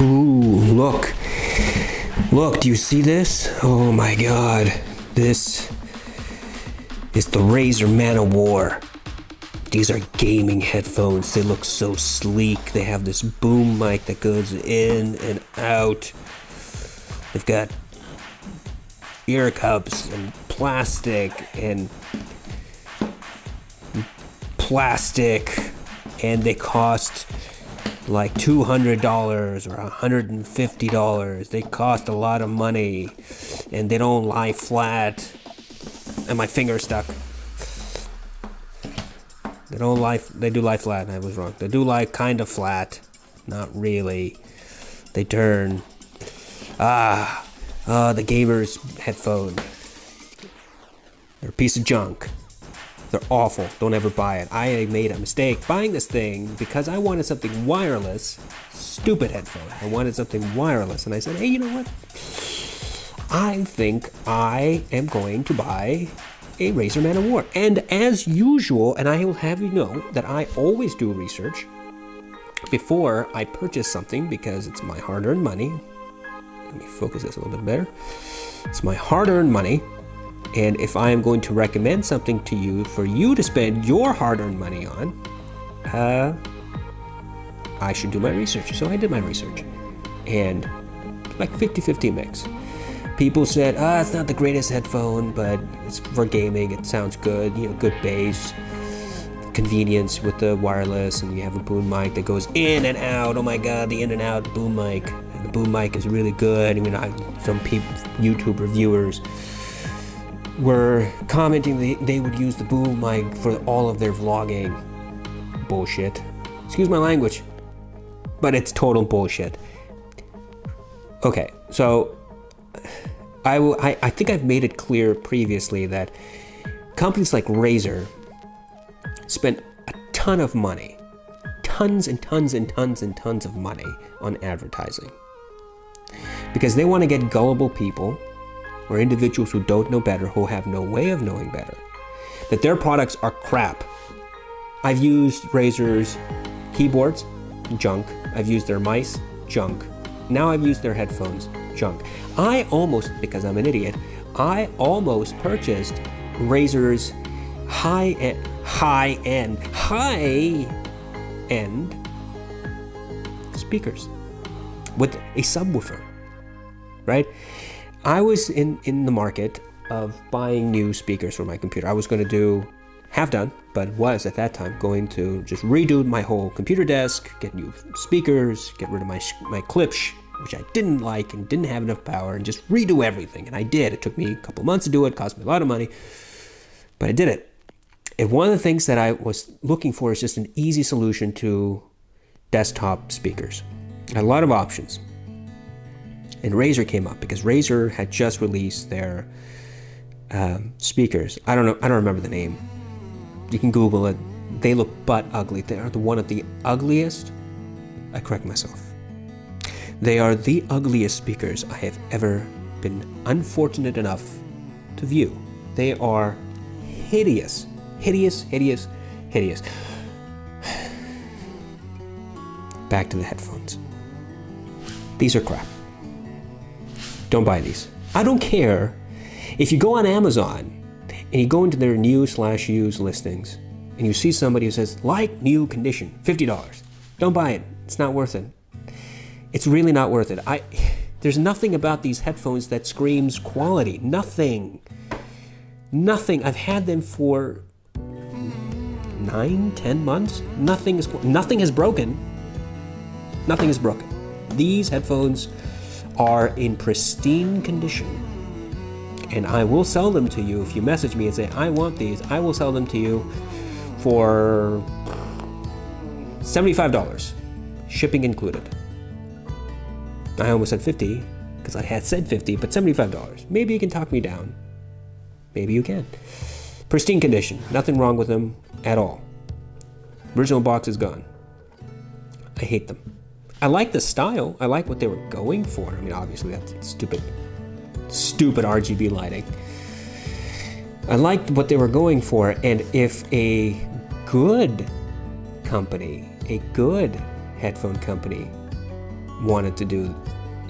Ooh, look. Look, do you see this? Oh my god. This is the Razer Man of War. These are gaming headphones. They look so sleek. They have this boom mic that goes in and out. They've got ear cups and plastic, and they cost like $200 or $150. They cost a lot of money, and they don't lie flat. And my finger's stuck. They do lie flat. I was wrong. They do lie kind of flat. Not really. They turn. The gamer's headphone. They're a piece of junk. They're awful. Don't ever buy it. I made a mistake buying this thing because I wanted something wireless. Stupid headphone. I wanted something wireless. And I said, hey, you know what? I think I am going to buy a Razer Man of War. And as usual, and I will have you know that I always do research before I purchase something because it's my hard-earned money. Let me focus this a little bit better. It's my hard-earned money. And if I am going to recommend something to you for you to spend your hard-earned money on, I should do my research. So I did my research. And like 50-50 mix. People said, it's not the greatest headphone, but it's for gaming. It sounds good, good bass, convenience with the wireless, and you have a boom mic that goes in and out. Oh my God, the in and out boom mic. And the boom mic is really good. I mean, some people, YouTube reviewers, were commenting they would use the boom mic for all of their vlogging. Bullshit. Excuse my language, but it's total bullshit. Okay, so I think I've made it clear previously that companies like Razer spent a ton of money, tons and tons and tons and tons of money on advertising because they want to get gullible people or individuals who don't know better, who have no way of knowing better, that their products are crap. I've used Razer's keyboards, junk. I've used their mice, junk. Now I've used their headphones, junk. I almost, because I'm an idiot, I almost purchased Razer's high-end speakers with a subwoofer, right? I was in the market of buying new speakers for my computer. I was going to have done, but was at that time going to just redo my whole computer desk, get new speakers, get rid of my clips, which I didn't like and didn't have enough power, and just redo everything. And I did. It took me a couple months to do it, cost me a lot of money, but I did it. And one of the things that I was looking for is just an easy solution to desktop speakers. I had a lot of options. And Razer came up because Razer had just released their speakers. I don't remember the name. You can Google it. They look butt ugly. They are one of the ugliest. I correct myself. They are the ugliest speakers I have ever been unfortunate enough to view. They are hideous. Hideous, hideous, hideous. Back to the headphones. These are crap. Don't buy these. I don't care if you go on Amazon and you go into their new/used listings and you see somebody who says, like new condition, $50. Don't buy it. It's not worth it. It's really not worth it. There's nothing about these headphones that screams quality. Nothing. I've had them for 9-10 months. Nothing has broken. Nothing is broken. These headphones are in pristine condition, and I will sell them to you if you message me and say, I want these. I will sell them to you for $75, shipping included. I almost said $50 because I had said $50, but $75. Maybe you can talk me down. Maybe you can. Pristine condition. Nothing wrong with them at all. Original box is gone. I hate them. I like the style. I like what they were going for. I mean, obviously that's stupid RGB lighting. I liked what they were going for, and if a good company, a good headphone company wanted to do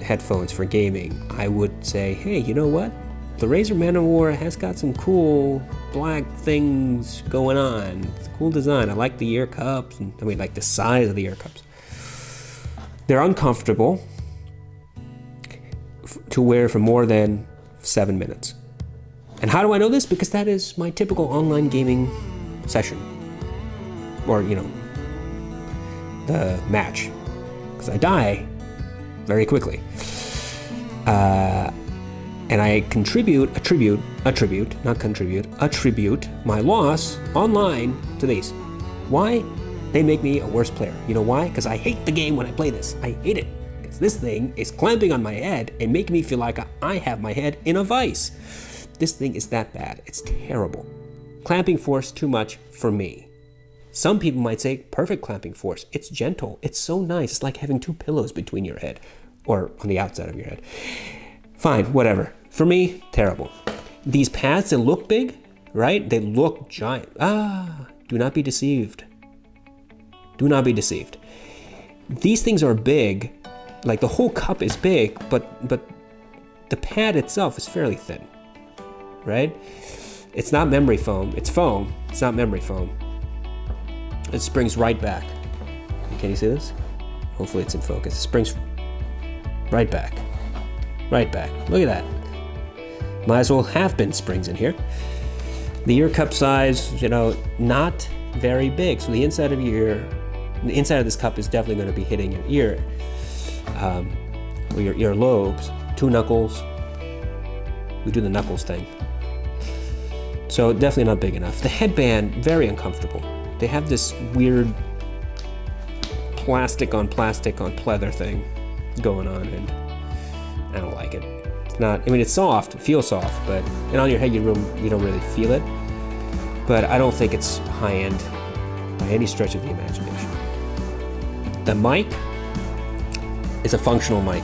headphones for gaming, I would say, hey, you know what? The Razer Manowar has got some cool black things going on. It's a cool design. I like the ear cups. Like the size of the ear cups. They're uncomfortable to wear for more than 7 minutes. And how do I know this? Because that is my typical online gaming session. Or, the match. Because I die very quickly. And I attribute my loss online to these. Why? They make me a worse player. You know why? Because I hate the game when I play this. I hate it. Because this thing is clamping on my head and making me feel like I have my head in a vice. This thing is that bad. It's terrible. Clamping force too much for me. Some people might say perfect clamping force. It's gentle. It's so nice. It's like having two pillows between your head or on the outside of your head. Fine, whatever. For me, terrible. These pads that look big, right? They look giant. Do not be deceived. Do not be deceived. These things are big. Like the whole cup is big, but the pad itself is fairly thin, right? It's not memory foam. It's foam. It's not memory foam. It springs right back. Can you see this? Hopefully it's in focus. It springs right back. Right back. Look at that. Might as well have been springs in here. The ear cup size, not very big. So the inside of this cup is definitely going to be hitting your ear, or your ear lobes. 2 knuckles. We do the knuckles thing. So definitely not big enough. The headband, very uncomfortable. They have this weird plastic on pleather thing going on, and I don't like it. It's not, it's soft, it feels soft, and on your head you don't really feel it. But I don't think it's high-end by any stretch of the imagination. The mic is a functional mic.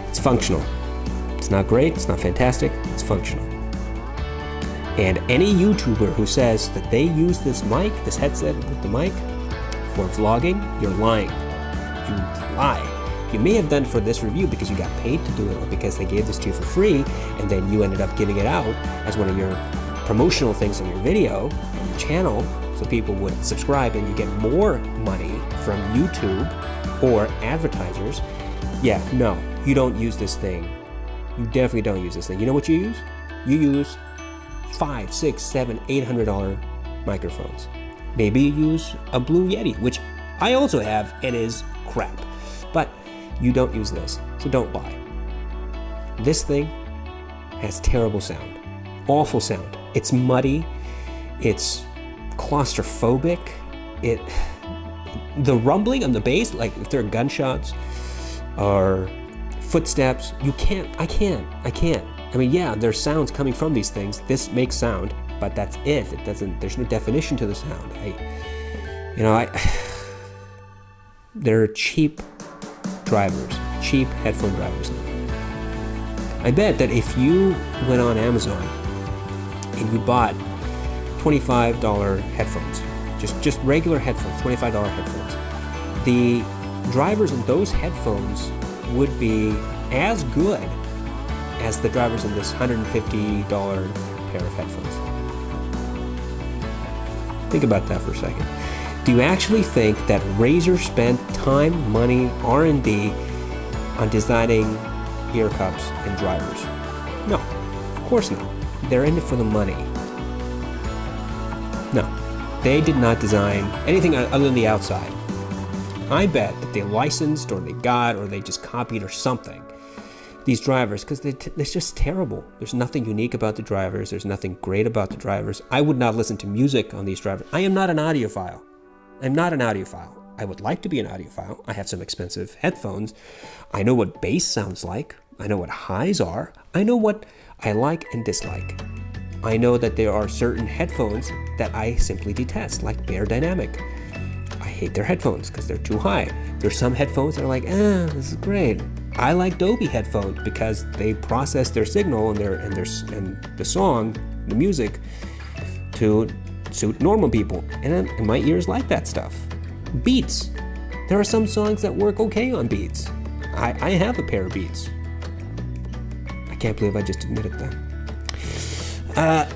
It's functional. It's not great, it's not fantastic, it's functional. And any YouTuber who says that they use this mic, this headset with the mic, for vlogging, you're lying. You lie. You may have done it for this review because you got paid to do it, or because they gave this to you for free, and then you ended up giving it out as one of your promotional things on your video, on your channel, so people would subscribe and you get more money from YouTube or advertisers. Yeah, no, you don't use this thing. You definitely don't use this thing. You know what you use? You use $500, $600, $700, $800 microphones. Maybe you use a Blue Yeti, which I also have and is crap. But you don't use this, so don't lie. This thing has terrible sound, awful sound. It's muddy, it's claustrophobic. The rumbling on the bass, like if there are gunshots or footsteps, I can't. Yeah, there's sounds coming from these things. This makes sound, but that's it. There's no definition to the sound. They're cheap drivers, cheap headphone drivers. I bet that if you went on Amazon and you bought $25 headphones, just regular headphones, $25 headphones, the drivers in those headphones would be as good as the drivers in this $150 pair of headphones. Think about that for a second. Do you actually think that Razer spent time, money, R&D on designing ear cups and drivers? No, of course not. They're in it for the money. No, they did not design anything other than the outside. I bet that they licensed or they got or they just copied or something these drivers, because they're just terrible. There's nothing unique about the drivers. There's nothing great about the drivers. I would not listen to music on these drivers. I am not an audiophile. I'm not an audiophile. I would like to be an audiophile. I have some expensive headphones. I know what bass sounds like. I know what highs are. I know what I like and dislike. I know that there are certain headphones that I simply detest, like Bear Dynamic. I hate their headphones because they're too high. There's some headphones that are like, this is great. I like Dolby headphones because they process their signal and the song, the music, to suit normal people, and my ears like that stuff. Beats, There are some songs that work okay on Beats. I have a pair of Beats. I can't believe I just admitted that.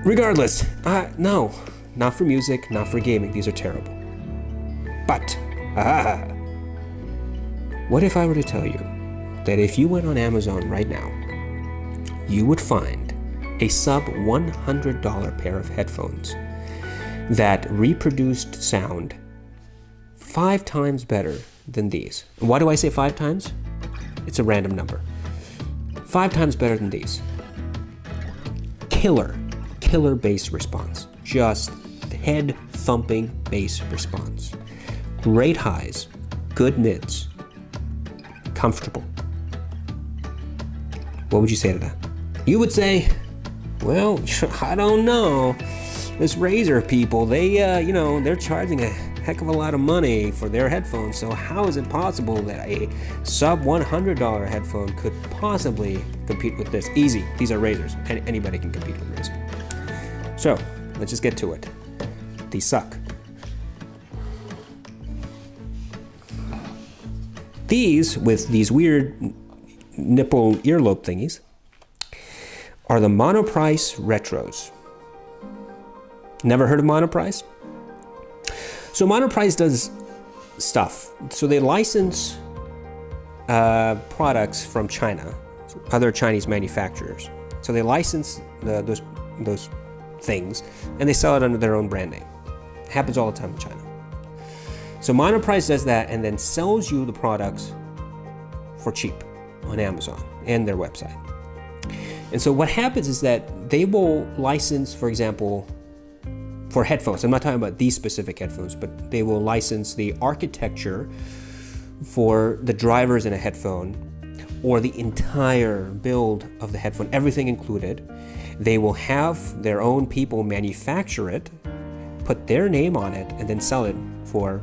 Regardless, no, not for music, not for gaming. These are terrible. But, what if I were to tell you that if you went on Amazon right now, you would find a sub $100 pair of headphones that reproduced sound 5 times better than these. And why do I say 5 times? It's a random number. 5 times better than these. Killer bass response. Just head thumping bass response. Great highs, good mids, comfortable. What would you say to that? You would say, well, I don't know. This Razer people, they're charging a heck of a lot of money for their headphones, so how is it possible that a sub $100 headphone could possibly compete with this? Easy, these are Razers, and anybody can compete with Razer. So, let's just get to it. These suck. These, with these weird nipple earlobe thingies, are the Monoprice Retros. Never heard of Monoprice? So Monoprice does stuff. So they license products from China, other Chinese manufacturers. So they license those things, and they sell it under their own brand name. It happens all the time in China. So Monoprice does that and then sells you the products for cheap on Amazon and their website. And so what happens is that they will license, for example, for headphones. I'm not talking about these specific headphones, but they will license the architecture for the drivers in a headphone or the entire build of the headphone, everything included. They will have their own people manufacture it, put their name on it, and then sell it for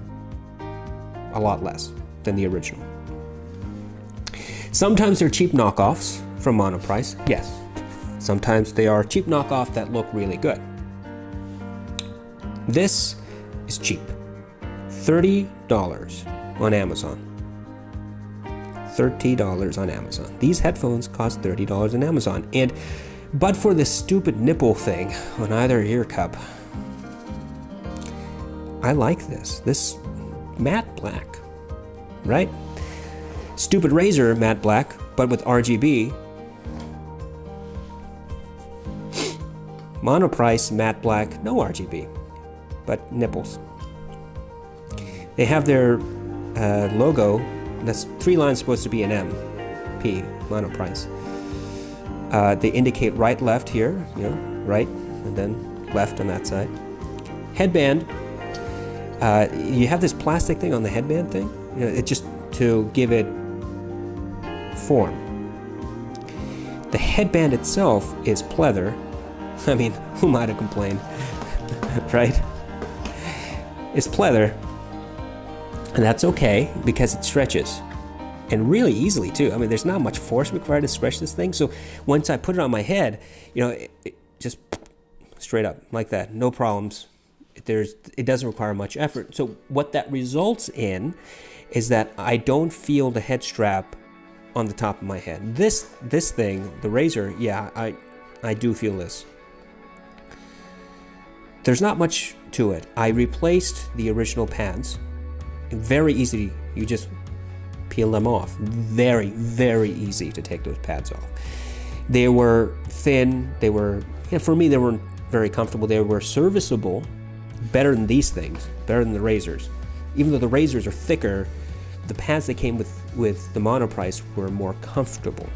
a lot less than the original. Sometimes they're cheap knockoffs from Monoprice, yes. Sometimes they are cheap knockoffs that look really good. This is cheap. $30 on Amazon. $30 on Amazon. These headphones cost $30 on Amazon. But for this stupid nipple thing on either ear cup, I like this. This matte black, right? Stupid Razer matte black, but with RGB. Monoprice matte black, no RGB, but nipples. They have their logo. That's 3 lines supposed to be an M, P, Monoprice. They indicate right, left here, right, and then left on that side. Headband. You have this plastic thing on the headband thing. It just to give it form. The headband itself is pleather. I mean, who might have complained, right? It's pleather, and that's okay because it stretches, and really easily too. I mean, there's not much force required to stretch this thing. So once I put it on my head, it just straight up like that, no problems. It doesn't require much effort. So what that results in is that I don't feel the head strap on the top of my head. This thing, the Razer, yeah, I do feel this. There's not much to it. I replaced the original pads. Very easy. You just peel them off. Very, very easy to take those pads off. They were thin. They were, for me, they weren't very comfortable. They were serviceable. Better than these things, better than the Razers. Even though the Razers are thicker, the pads that came with the Monoprice were more comfortable.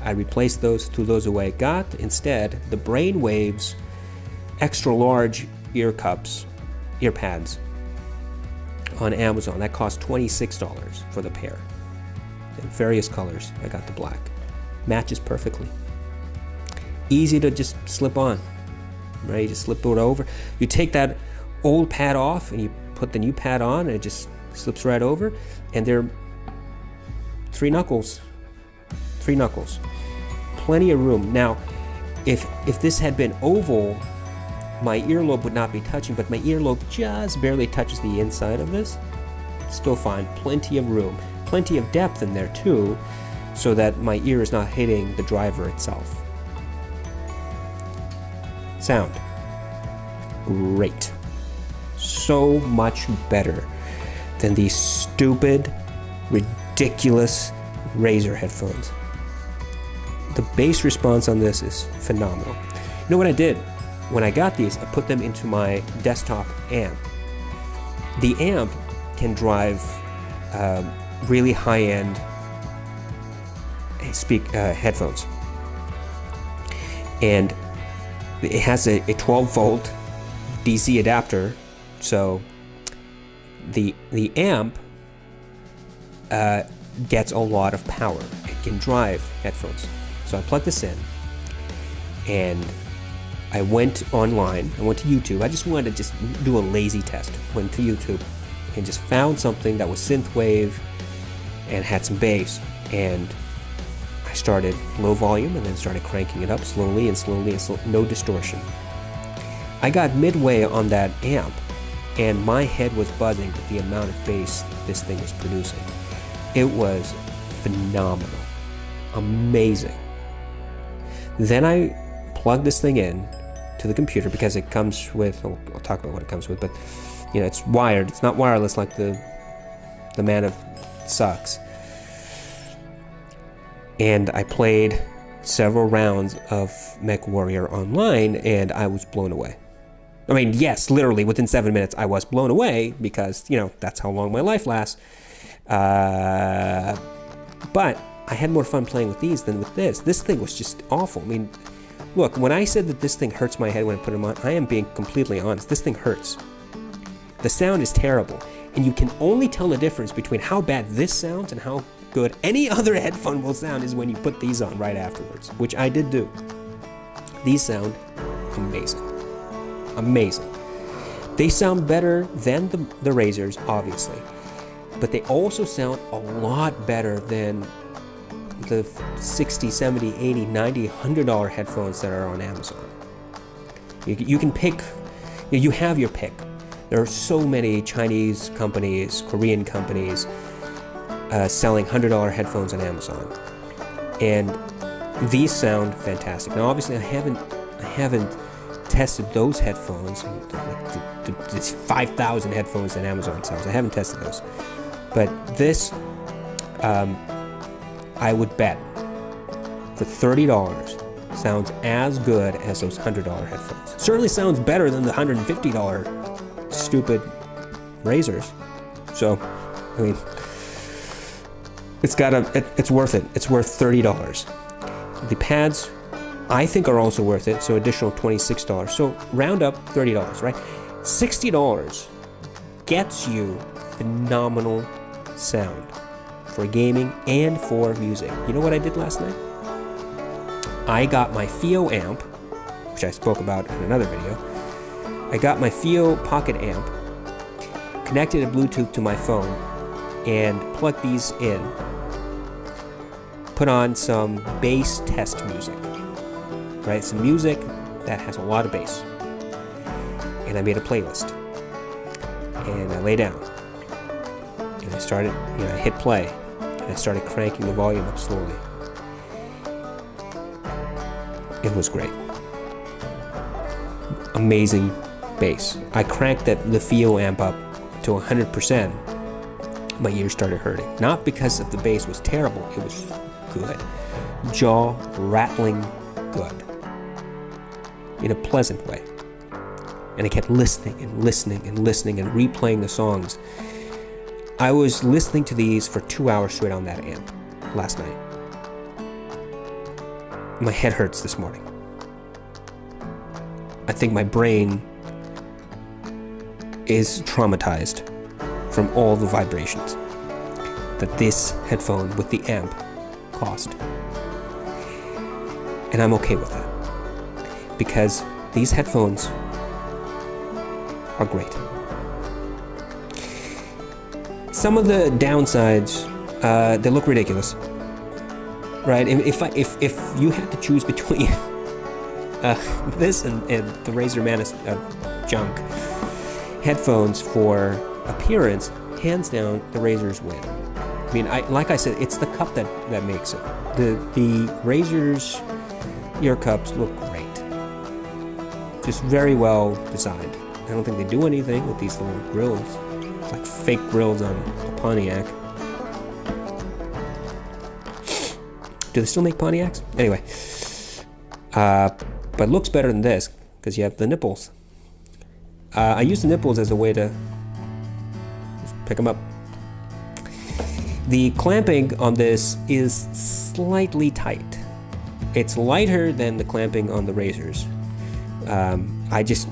I replaced those, threw those away, got instead the Brainwaves extra large ear pads on Amazon. That cost $26 for the pair. In various colors. I got the black. Matches perfectly. Easy to just slip on. Right, you just slip it over. You take that old pad off and you put the new pad on, and it just slips right over. And they're 3 knuckles. 3 knuckles. Plenty of room. Now, if this had been oval, my earlobe would not be touching, but my earlobe just barely touches the inside of this. still fine. Plenty of room, plenty of depth in there too, so that my ear is not hitting the driver itself. Sound. Great. So much better than these stupid, ridiculous Razer headphones. The bass response on this is phenomenal. You know what I did? When I got these, I put them into my desktop amp. The amp can drive really high-end headphones. And it has a 12-volt DC adapter, so the amp gets a lot of power. It can drive headphones. So I plugged this in, and I went online. I went to YouTube. I just wanted to just do a lazy test. Went to YouTube and just found something that was synthwave and had some bass. And I started low volume and then started cranking it up slowly and no distortion. I got midway on that amp, and my head was buzzing with the amount of bass this thing was producing. It was phenomenal. Amazing. Then I plugged this thing in to the computer because it comes with, I'll talk about what it comes with, but you know, it's wired. It's not wireless like the Man of Sucks. And I played several rounds of MechWarrior Online, and I was blown away. I mean, yes, literally within 7 minutes I was blown away because, you know, that's how long my life lasts. But I had more fun playing with these than with this. This thing was just awful. I mean, look, when I said that this thing hurts my head when I put them on, I am being completely honest. This thing hurts. The sound is terrible, and you can only tell the difference between how bad this sounds and how good any other headphone will sound is when you put these on right afterwards, which I did do. These sound amazing. Amazing. They sound better than the Razers, obviously, but they also sound a lot better than the $60, $70, $80, $90, $100 headphones that are on Amazon. You can pick, you have your pick. There are so many Chinese companies, Korean companies selling $100 headphones on Amazon, and these sound fantastic. Now, obviously, I haven't tested those headphones, the 5,000 headphones that Amazon sells. I haven't tested those, but this, I would bet for $30 sounds as good as those $100 headphones. Certainly sounds better than the $150 stupid Razers. So, I mean, it's worth it. It's worth $30. The pads, I think, are also worth it, so additional $26. So round up $30, right? $60 gets you phenomenal sound for gaming and for music. You know what I did last night? I got my Fiio amp, which I spoke about in another video. I got my Fiio Pocket amp, connected a Bluetooth to my phone, and plugged these in. Put on some bass test music, right? Some music that has a lot of bass. And I made a playlist. And I lay down. And I started, I hit play. And I started cranking the volume up slowly. It was great. Amazing bass. I cranked the Fiio amp up to 100%. My ears started hurting. Not because of the bass was terrible. It was good. Jaw rattling good. In a pleasant way. And I kept listening and listening and listening and replaying the songs. I was listening to these for 2 hours straight on that amp last night. My head hurts this morning. I think my brain is traumatized from all the vibrations that this headphone with the amp cost. And I'm okay with that, because these headphones are great. Some of the downsides, they look ridiculous, right? If you had to choose between this and the Razer Man of junk headphones for appearance, hands down, the Razors win. I mean, like I said, it's the cup that makes it. The Razors ear cups look great. Just very well designed. I don't think they do anything with these little grills. It's like fake grills on a Pontiac. Do they still make Pontiacs? Anyway. But it looks better than this because you have the nipples. I use the nipples as a way to just pick them up. The clamping on this is slightly tight. It's lighter than the clamping on the Razors. I just,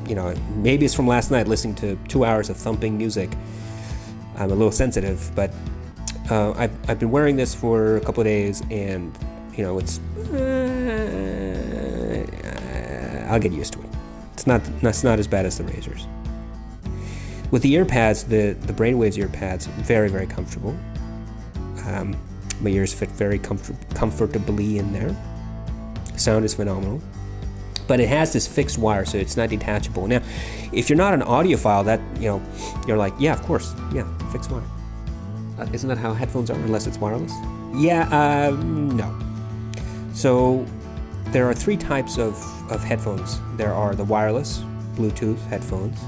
maybe it's from last night listening to 2 hours of thumping music. I'm a little sensitive, but I've been wearing this for a couple of days, and it's I'll get used to it. It's not as bad as the Razors. With the ear pads, the Brainwaves ear pads, very, very comfortable. My ears fit very comfortably in there. Sound is phenomenal. But it has this fixed wire, so it's not detachable. Now, if you're not an audiophile, that you're like, yeah, of course, yeah, fixed wire. Isn't that how headphones are, unless it's wireless? Yeah, no. So there are 3 types of headphones. There are the wireless Bluetooth headphones,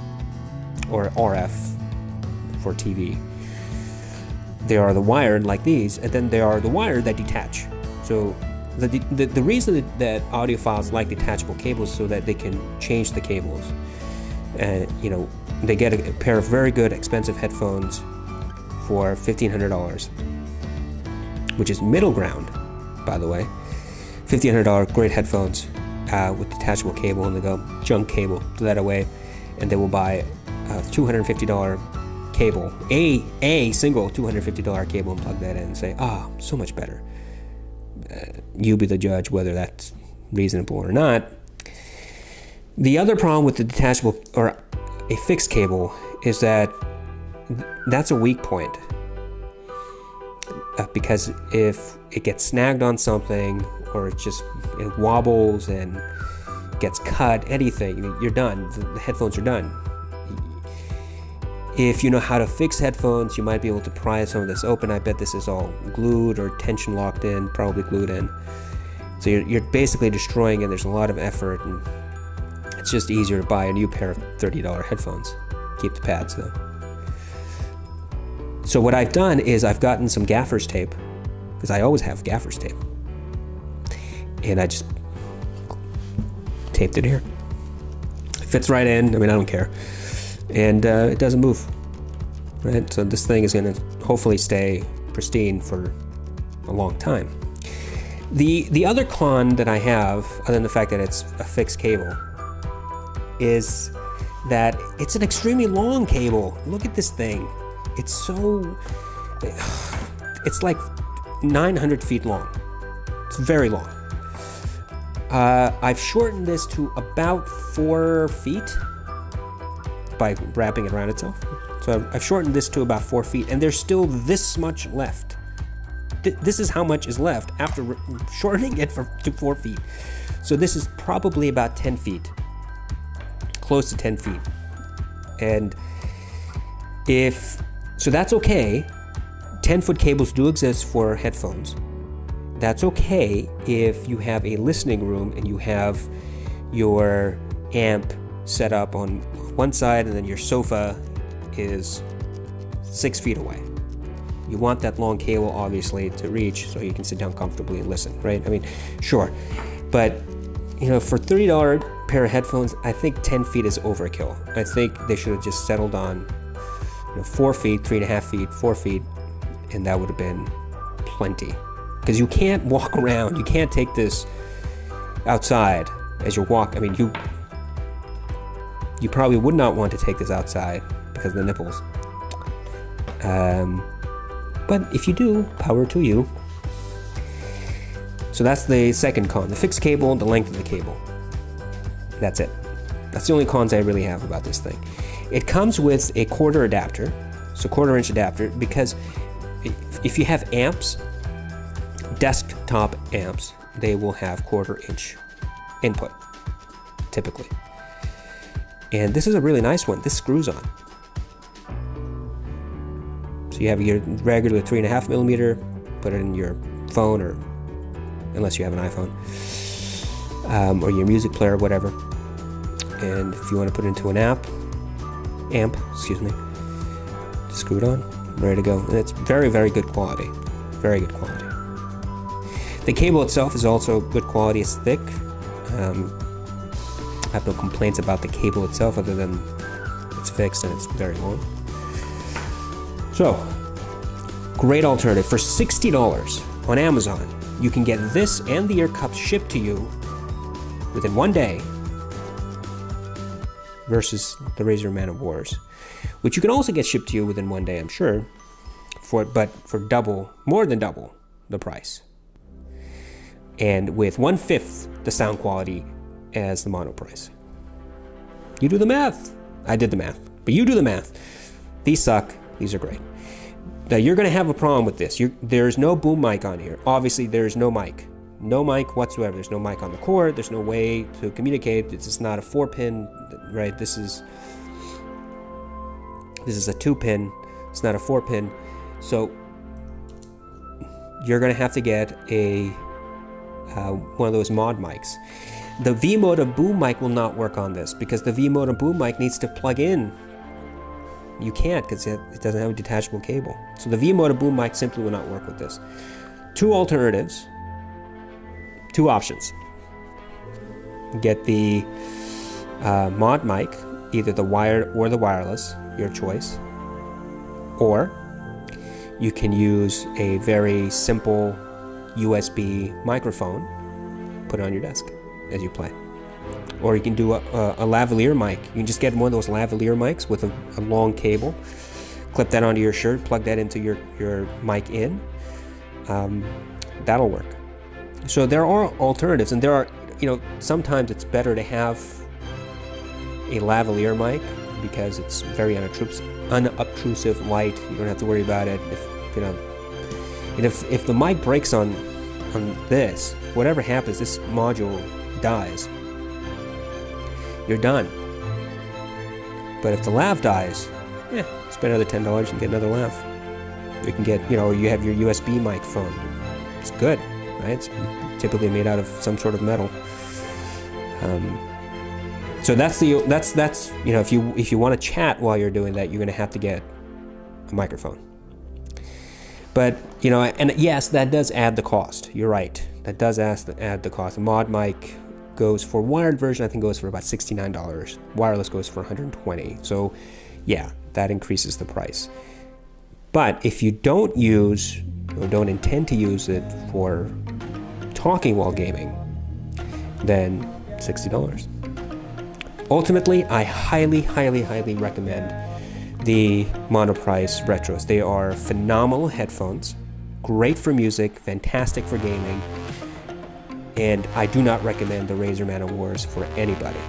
or RF for TV. There are the wired like these, and then there are the wired that detach. So the reason that audiophiles like detachable cables is so that they can change the cables. And they get a pair of very good expensive headphones for $1,500, which is middle ground, by the way. $1,500 great headphones with detachable cable, and they go junk cable, throw that away, and they will buy a $250 cable, a single $250 cable, and plug that in and say, so much better. You be the judge whether that's reasonable or not. The other problem with the detachable or a fixed cable is that that's a weak point, because if it gets snagged on something, or it wobbles and gets cut, anything, you're done. The headphones are done. If you know how to fix headphones, you might be able to pry some of this open. I bet this is all glued or tension locked in, probably glued in. So you're basically destroying it. There's a lot of effort, and it's just easier to buy a new pair of $30 headphones. Keep the pads though. So what I've done is I've gotten some gaffer's tape, because I always have gaffer's tape, and I just taped it here. It fits right in. I mean, I don't care. And it doesn't move, right? So this thing is going to hopefully stay pristine for a long time. The other con that I have, other than the fact that it's a fixed cable, is that it's an extremely long cable. Look at this thing. It's like 900 feet long. It's very long. I've shortened this to about 4 feet by wrapping it around itself. So I've shortened this to about 4 feet, and there's still this much left. This is how much is left after shortening it to 4 feet. So this is probably about 10 feet, close to 10 feet. And so that's okay. 10-foot cables do exist for headphones. That's okay if you have a listening room and you have your amp set up on one side and then your sofa is 6 feet away. You want that long cable, obviously, to reach so you can sit down comfortably and listen, right? I mean, sure. But, for $30 pair of headphones, I think 10 feet is overkill. I think they should have just settled on 4 feet, 3.5 feet, 4 feet, and that would have been plenty. Because you can't walk around. You can't take this outside as you walk. I mean, you probably would not want to take this outside because of the nipples. But if you do, power to you. So that's the second con. The fixed cable, the length of the cable. That's it. That's the only cons I really have about this thing. It comes with a quarter adapter, so 1/4-inch adapter, because if you have amps, desktop amps, they will have 1/4-inch input, typically. And this is a really nice one. This screws on. So you have your regular 3.5 millimeter, put it in your phone, or unless you have an iPhone, or your music player, whatever. And if you want to put it into an amp, screw it on, ready to go. And it's very, very good quality. Very good quality. The cable itself is also good quality. It's thick. I have no complaints about the cable itself other than it's fixed and it's very long. So, great alternative. For $60 on Amazon, you can get this and the ear cups shipped to you within 1 day versus the Razer Man of Wars, which you can also get shipped to you within 1 day, I'm sure, but for more than double the price. And with 1/5 the sound quality as the Monoprice. You do the math. I did the math, but you do the math. These suck. These are great. Now you're going to have a problem with this. There's no boom mic on here. Obviously, there's no mic. No mic whatsoever. There's no mic on the cord. There's no way to communicate. This is not a 4-pin, right? This is a 2-pin. It's not a 4-pin. So you're going to have to get one of those mod mics. The V-Moda boom mic will not work on this because the V-Moda boom mic needs to plug in. You can't because it doesn't have a detachable cable. So the V-Moda boom mic simply will not work with this. Two alternatives. Two options. Get the mod mic, either the wired or the wireless, your choice. Or you can use a very simple USB microphone, put it on your desk as you play. Or you can do a lavalier mic. You can just get one of those lavalier mics with a long cable, clip that onto your shirt, plug that into your mic in. That'll work. So there are alternatives, and there are, sometimes it's better to have a lavalier mic because it's very unobtrusive light. You don't have to worry about it. If the mic breaks on this, whatever happens, this module dies. You're done. But if the lav dies, spend another $10 and get another lav. You can get, you have your USB microphone. It's good, right? It's typically made out of some sort of metal. So that's if you want to chat while you're doing that, you're going to have to get a microphone. But and yes, that does add the cost. You're right. That does add the cost. A mod mic goes for wired version, I think goes for about $69. Wireless goes for $120. So yeah, that increases the price. But if you don't use or don't intend to use it for talking while gaming, then $60. Ultimately, I highly, highly, highly recommend the Monoprice Retros. They are phenomenal headphones, great for music, fantastic for gaming, and I do not recommend the Razer Man of Wars for anybody.